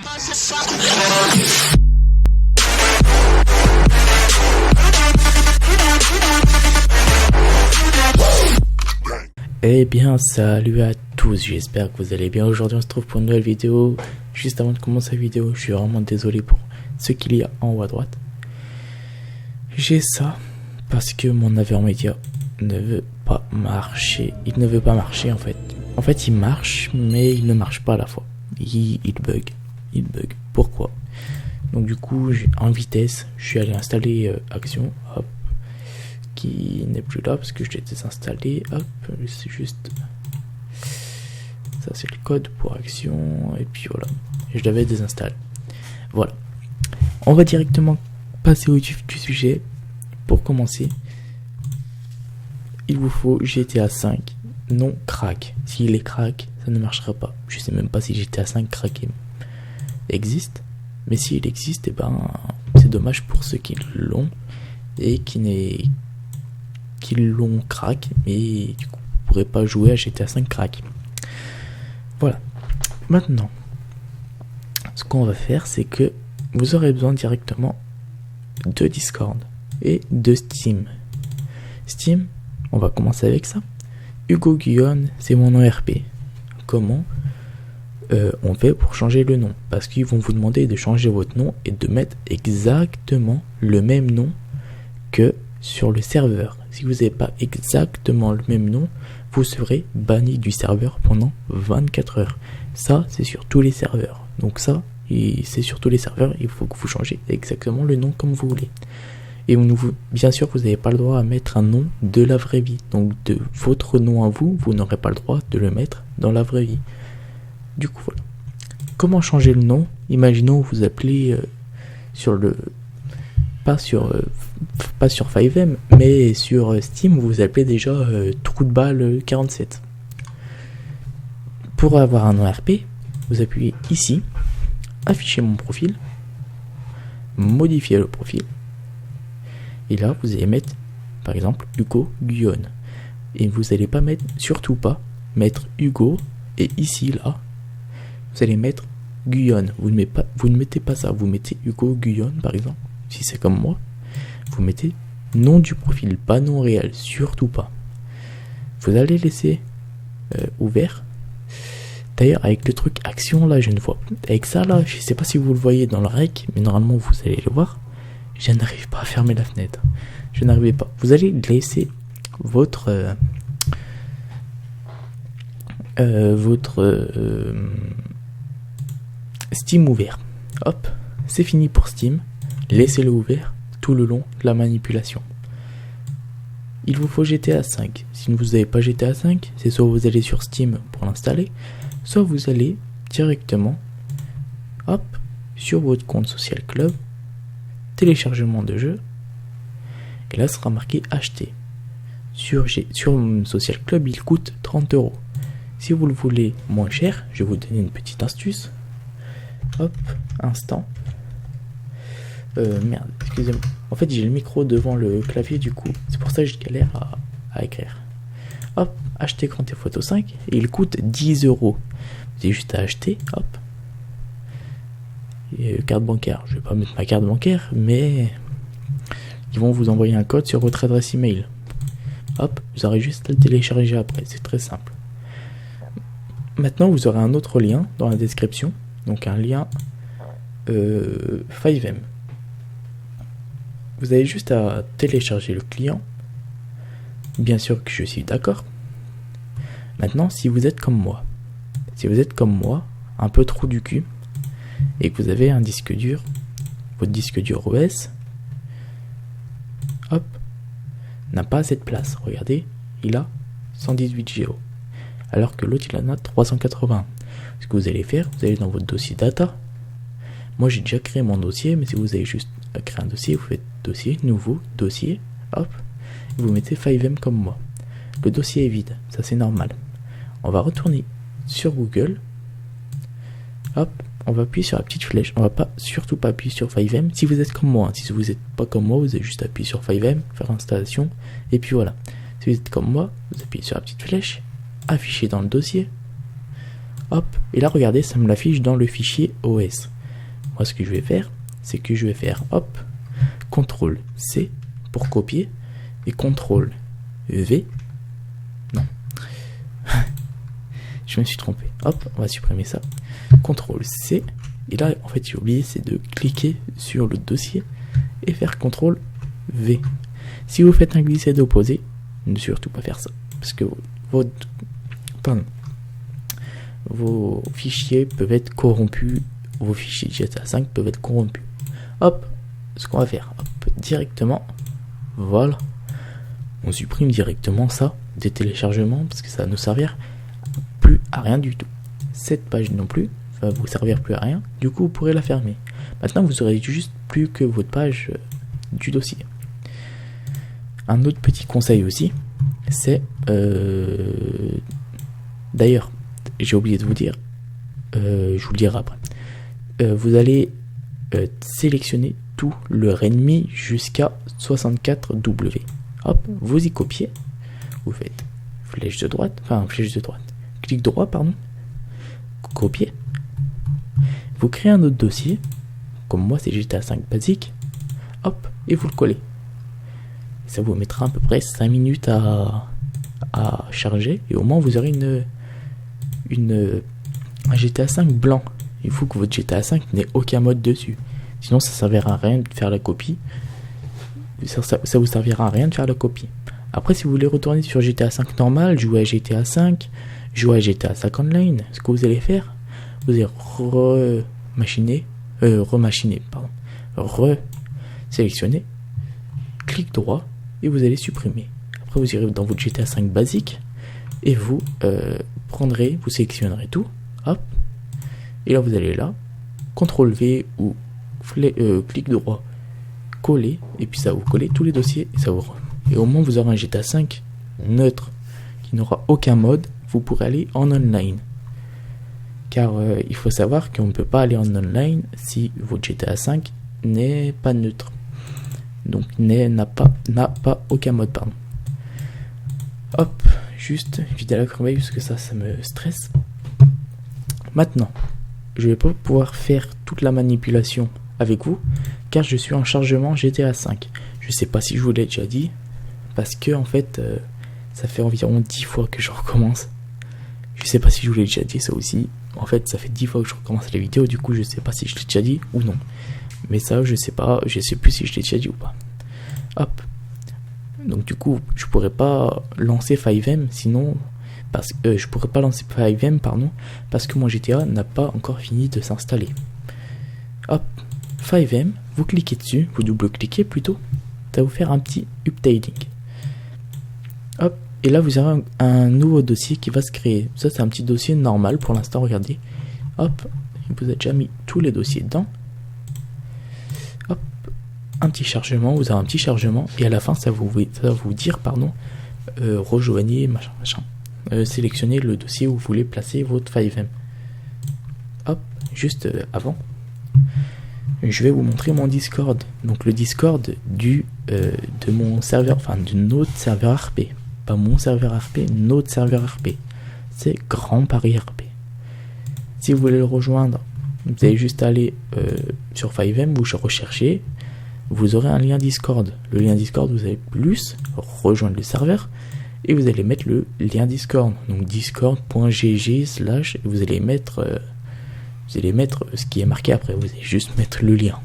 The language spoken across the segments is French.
Eh bien, salut à tous, j'espère que vous allez bien. Aujourd'hui on se trouve pour une nouvelle vidéo. Juste avant de commencer la vidéo, je suis vraiment désolé pour ce qu'il y a en haut à droite. J'ai ça parce que mon navigateur média ne veut pas marcher. Il ne veut pas marcher en fait. En fait il marche mais il ne marche pas à la fois. Il bug. Pourquoi? Donc du coup en vitesse je suis allé installer Action, hop, qui n'est plus là parce que je l'ai désinstallé, hop, c'est juste ça, c'est le code pour Action et puis voilà, et je l'avais désinstallé. Voilà, on va directement passer au vif du sujet. Pour commencer, il vous faut GTA 5 non crack. S'il est crack, ça ne marchera pas. Je sais même pas si GTA 5 craqué existe, mais s'il existe, et ben c'est dommage pour ceux qui l'ont et qui l'ont crack, mais du coup vous pourrez pas jouer à GTA 5 crack. Voilà. Maintenant, ce qu'on va faire, c'est que vous aurez besoin directement de Discord et de Steam. Steam, on va commencer avec ça. Hugo Guillaume, c'est mon nom RP. Comment on fait pour changer le nom? Parce qu'ils vont vous demander de changer votre nom et de mettre exactement le même nom que sur le serveur. Si vous n'avez pas exactement le même nom, vous serez banni du serveur pendant 24 heures. Ça, c'est sur tous les serveurs. Donc ça, c'est sur tous les serveurs. Il faut que vous changez exactement le nom comme vous voulez. Et bien sûr, vous n'avez pas le droit à mettre un nom de la vraie vie. Donc de votre nom à vous, vous n'aurez pas le droit de le mettre dans la vraie vie. Du coup, voilà. Comment changer le nom? Imaginons vous appelez pas sur 5M, mais sur Steam, vous appelez déjà Trou de balle 47. Pour avoir un nom RP, vous appuyez ici, afficher mon profil, modifier le profil, et là vous allez mettre par exemple Hugo Guillaume, et vous n'allez pas mettre, surtout pas mettre Hugo, et ici là vous allez mettre Guillaume. Vous ne mettez pas ça, vous mettez Hugo Guillaume par exemple. Si c'est comme moi, vous mettez nom du profil, pas nom réel, surtout pas. Vous allez laisser ouvert. D'ailleurs, avec le truc action là, je ne vois plus. Avec ça là, je sais pas si vous le voyez dans le rec, mais normalement vous allez le voir. Je n'arrive pas à fermer la fenêtre. Je n'arrivais pas. Vous allez laisser votre Steam ouvert. Hop, c'est fini pour Steam. Laissez-le ouvert tout le long de la manipulation. Il vous faut GTA 5. Si vous n'avez pas GTA 5, c'est soit vous allez sur Steam pour l'installer, soit vous allez directement hop, sur votre compte Social Club, téléchargement de jeu, et là sera marqué acheter. Sur Social Club, il coûte 30€. Si vous le voulez moins cher, je vais vous donner une petite astuce. Hop, instant. Merde, excusez-moi. En fait, j'ai le micro devant le clavier, du coup, c'est pour ça que je galère à écrire. Hop, acheter Grand Theft Auto 5, et il coûte 10€. Vous avez juste à acheter, hop. Et carte bancaire, je vais pas mettre ma carte bancaire, mais ils vont vous envoyer un code sur votre adresse email. Hop, vous aurez juste à le télécharger après, c'est très simple. Maintenant, vous aurez un autre lien dans la description, donc un lien 5M. Vous avez juste à télécharger le client. Bien sûr que je suis d'accord. Maintenant, si vous êtes comme moi, un peu trou du cul, et que vous avez un disque dur, votre disque dur OS, hop, n'a pas assez de place. Regardez, il a 118 Go, alors que l'autre il en a 380. Ce que vous allez faire, vous allez dans votre dossier data. Moi j'ai déjà créé mon dossier, mais si vous avez juste à créer un dossier, vous faites dossier, nouveau, dossier, hop, et vous mettez 5M comme moi. Le dossier est vide, ça c'est normal. On va retourner sur Google, hop, on va appuyer sur la petite flèche, on va surtout pas appuyer sur 5M. Si vous êtes comme moi, si vous n'êtes pas comme moi, vous avez juste appuyer sur 5M, faire installation, et puis voilà. Si vous êtes comme moi, vous appuyez sur la petite flèche, afficher dans le dossier, Hop, et là regardez, ça me l'affiche dans le fichier OS. Moi ce que je vais faire, c'est que je vais faire hop, CTRL C pour copier et CTRL V. Non. Je me suis trompé. Hop, on va supprimer ça. CTRL C. Et là, en fait, j'ai oublié, c'est de cliquer sur le dossier et faire CTRL V. Si vous faites un glisser d'opposé, ne surtout pas faire ça. Parce que vos fichiers peuvent être corrompus. Vos fichiers GTA 5 peuvent être corrompus. Hop, ce qu'on va faire, hop, directement, voilà, on supprime directement ça des téléchargements parce que ça va nous servir plus à rien du tout. Cette page non plus va vous servir plus à rien, du coup vous pourrez la fermer. Maintenant vous aurez juste plus que votre page du dossier. Un autre petit conseil aussi, c'est d'ailleurs j'ai oublié de vous dire, je vous le dirai après. Vous allez sélectionner tout le README jusqu'à 64W. Hop, vous y copiez, vous faites flèche de droite, clic droit, pardon, copier. Vous créez un autre dossier, comme moi c'est GTA 5 basique, hop, et vous le collez. Ça vous mettra à peu près 5 minutes à charger, et au moins vous aurez un GTA 5 blanc. Il faut que votre GTA 5 n'ait aucun mode dessus. Sinon ça ne servira à rien de faire la copie. Ça vous servira à rien de faire la copie. Après si vous voulez retourner sur GTA 5 normal, jouer à GTA 5, jouer à GTA 5 online, ce que vous allez faire, vous allez sélectionner, clic droit et vous allez supprimer. Après vous irez dans votre GTA 5 basique et vous vous sélectionnerez tout, hop, et là vous allez là, CTRL V ou clic droit, coller, et puis ça vous coller tous les dossiers et au moins vous aurez un GTA 5 neutre qui n'aura aucun mode. Vous pourrez aller en online, car il faut savoir qu'on ne peut pas aller en online si votre GTA 5 n'est pas neutre, donc n'a pas aucun mode, pardon. Hop, juste vider la corbeille parce que ça me stresse. Maintenant je vais pas pouvoir faire toute la manipulation avec vous car je suis en chargement GTA 5. Je sais pas si je vous l'ai déjà dit parce que en fait ça fait environ 10 fois que je recommence. Je sais pas si je vous l'ai déjà dit ça aussi. En fait ça fait 10 fois que je recommence les vidéos, du coup je sais pas si je l'ai déjà dit ou non. Mais ça je sais plus si je l'ai déjà dit ou pas. Hop. Donc du coup je pourrais pas lancer FiveM sinon parce que je pourrais pas lancer FiveM parce que mon GTA n'a pas encore fini de s'installer. Hop, FiveM, vous cliquez dessus, vous double-cliquez plutôt, ça va vous faire un petit updating. Hop, et là vous aurez un nouveau dossier qui va se créer. Ça c'est un petit dossier normal pour l'instant, regardez. Hop, vous avez déjà mis tous les dossiers dedans. Hop, un petit chargement, vous avez un petit chargement et à la fin ça va vous dire rejoignez machin. Sélectionnez le dossier où vous voulez placer votre FiveM. Hop, juste avant, je vais vous montrer mon Discord. Donc le Discord de mon serveur, de notre serveur RP. Pas mon serveur RP, notre serveur RP. C'est Grand Paris RP. Si vous voulez le rejoindre, vous allez juste aller sur FiveM, vous recherchez, vous aurez un lien Discord. Le lien Discord, vous allez rejoindre le serveur. Et vous allez mettre le lien Discord, donc discord.gg/ vous allez mettre ce qui est marqué après, vous allez juste mettre le lien.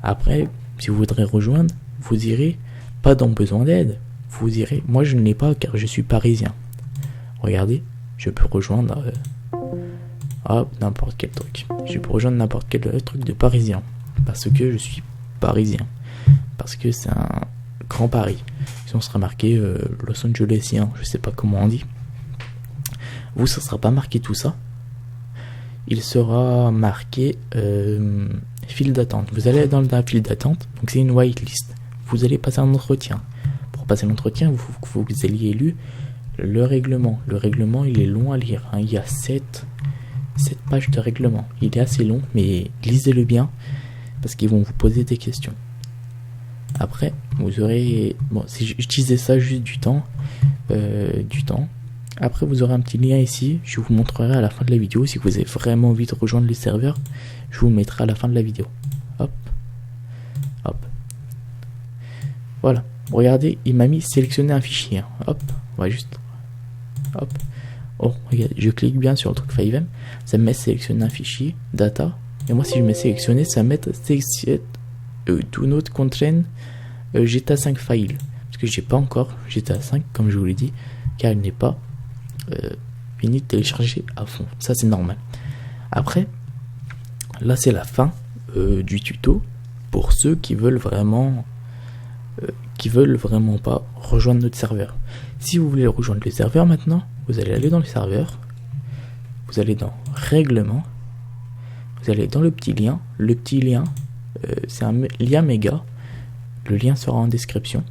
Après, si vous voudrez rejoindre, vous irez pas dans besoin d'aide, vous irez, moi je ne l'ai pas car je suis parisien. Regardez, je peux rejoindre n'importe quel truc. Je peux rejoindre n'importe quel truc de parisien parce que je suis parisien, parce que c'est un Grand Paris. Sinon ce sera marqué Los Angelesien, je sais pas comment on dit. Vous, ça sera pas marqué tout ça. Il sera marqué file d'attente. Vous allez dans la file d'attente, donc c'est une whitelist. Vous allez passer un entretien. Pour passer l'entretien, vous ayez lu le règlement. Le règlement, il est long à lire. Il y a 7 pages de règlement. Il est assez long, mais lisez-le bien parce qu'ils vont vous poser des questions. Après, vous aurez... si j'utilisais ça juste du temps, Après, vous aurez un petit lien ici. Je vous montrerai à la fin de la vidéo. Si vous avez vraiment envie de rejoindre le serveur, je vous le mettrai à la fin de la vidéo. Hop. Hop. Voilà. Regardez, il m'a mis sélectionner un fichier. Hop. On va juste... Hop. Oh, regardez, je clique bien sur le truc FiveM. Ça me met sélectionner un fichier. Data. Et moi, si je mets sélectionner, ça me met do not contain GTA 5 file. Parce que j'ai pas encore GTA 5, comme je vous l'ai dit, car il n'est pas fini de télécharger à fond. Ça, c'est normal. Après, là, c'est la fin du tuto pour ceux qui veulent vraiment pas rejoindre notre serveur. Si vous voulez rejoindre le serveur maintenant, vous allez aller dans le serveur, vous allez dans règlement, vous allez dans le petit lien. Le petit lien, c'est un lien méga. Le lien sera en description.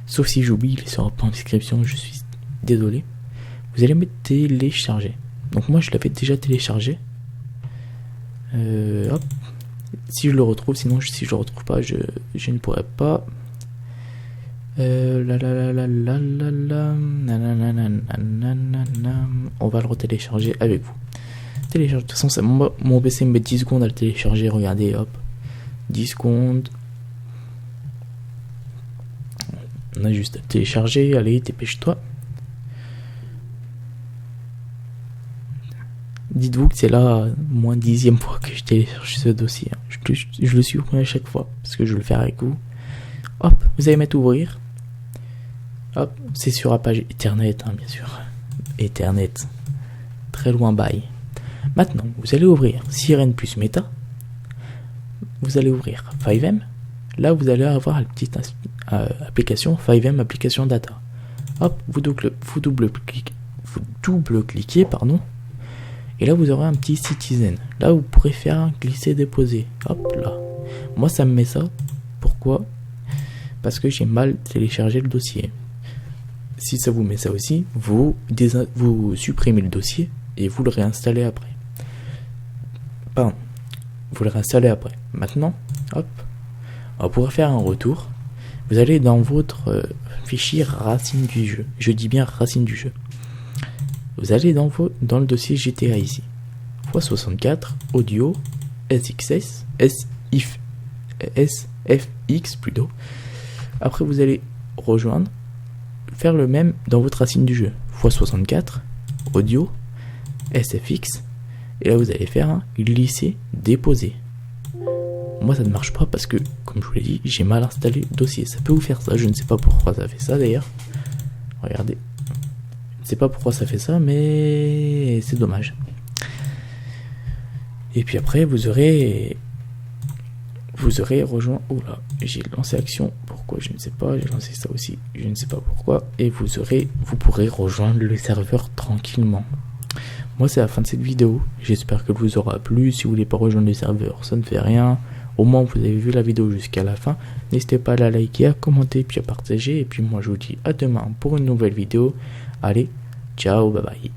Sauf si j'oublie, il ne sera pas en description, je suis désolé. Vous allez mettre télécharger. Donc moi je l'avais déjà téléchargé. Hop. Si je le retrouve, sinon si je le retrouve pas, je ne pourrai pas. On va le retélécharger avec vous. Télécharge. De toute façon, mon PC me met 10 secondes à le télécharger. Regardez, hop. 10 secondes. On a juste à télécharger. Allez, dépêche-toi. Dites-vous que c'est la moins 10e fois que je télécharge ce dossier. Je le supprime à chaque fois parce que je vais le faire avec vous. Hop, vous allez mettre ouvrir. Hop, c'est sur la page Ethernet, hein, bien sûr. Ethernet. Très loin, bye. Maintenant, vous allez ouvrir Sirène plus Meta. Vous allez ouvrir FiveM. Là, vous allez avoir la petite application FiveM application data. Hop, vous double-cliquez, pardon. Et là, vous aurez un petit Citizen. Là, vous pourrez faire un glisser-déposer. Hop là. Moi, ça me met ça. Pourquoi ? Parce que j'ai mal téléchargé le dossier. Si ça vous met ça aussi, vous supprimez le dossier et vous le réinstallez après. Pardon. Vous le réinstallez après. Maintenant, hop. On pourra faire un retour. Vous allez dans votre fichier racine du jeu. Je dis bien racine du jeu. Vous allez dans le dossier GTA ici. x64, audio, SXS, SFX plutôt. Après vous allez rejoindre, faire le même dans votre racine du jeu. x64, audio, SFX. Et là vous allez faire un glisser, déposer. Moi ça ne marche pas parce que, comme je vous l'ai dit, j'ai mal installé le dossier. Ça peut vous faire ça, je ne sais pas pourquoi ça fait ça d'ailleurs. Regardez. Je ne sais pas pourquoi ça fait ça, mais c'est dommage. Et puis après, vous aurez rejoint. Oula, j'ai lancé action. Pourquoi? Je ne sais pas. J'ai lancé ça aussi. Je ne sais pas pourquoi. Et vous pourrez rejoindre le serveur tranquillement. Moi, c'est la fin de cette vidéo. J'espère que vous aura plu. Si vous voulez pas rejoindre le serveur, ça ne fait rien. Au moins, vous avez vu la vidéo jusqu'à la fin. N'hésitez pas à la liker, à commenter, puis à partager. Et puis moi, je vous dis à demain pour une nouvelle vidéo. Allez, ciao, bye bye.